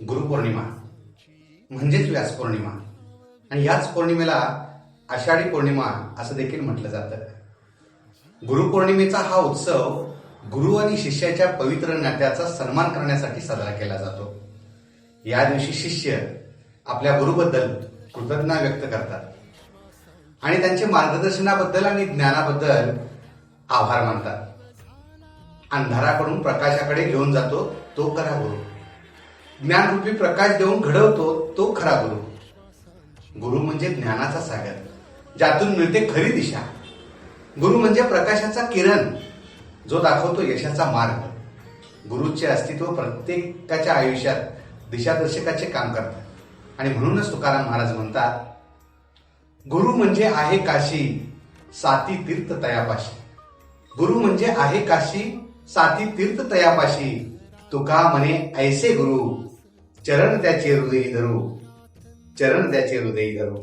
गुरुपौर्णिमा म्हणजेच व्यास पौर्णिमा आणि याच पौर्णिमेला आषाढी पौर्णिमा असं देखील म्हटलं जातं. गुरुपौर्णिमेचा हा उत्सव गुरु आणि शिष्याच्या पवित्र नात्याचा सन्मान करण्यासाठी साजरा केला जातो. या दिवशी शिष्य आपल्या गुरुबद्दल कृतज्ञता व्यक्त करतात आणि त्यांचे मार्गदर्शनाबद्दल आणि ज्ञानाबद्दल आभार मानतात. अंधाराकडून प्रकाशाकडे घेऊन जातो तो खरा गुरु. ज्ञानरूपी प्रकाश देऊन घडवतो तो खरा गुरु. गुरु म्हणजे ज्ञानाचा सागर, ज्यातून मिळते खरी दिशा. गुरु म्हणजे प्रकाशाचा किरण, जो दाखवतो यशाचा मार्ग. गुरुचे अस्तित्व प्रत्येकाच्या आयुष्यात दिशादर्शकाचे काम करतात आणि म्हणूनच तुकाराम महाराज म्हणतात, गुरु म्हणजे आहे काशी साती तीर्थ तयापाशी. गुरु म्हणजे आहे काशी साती तीर्थ तयापाशी. तुका म्हणे ऐसे गुरु, चरण त्याचे हृदयी धरू, चरण त्याचे हृदयी धरू.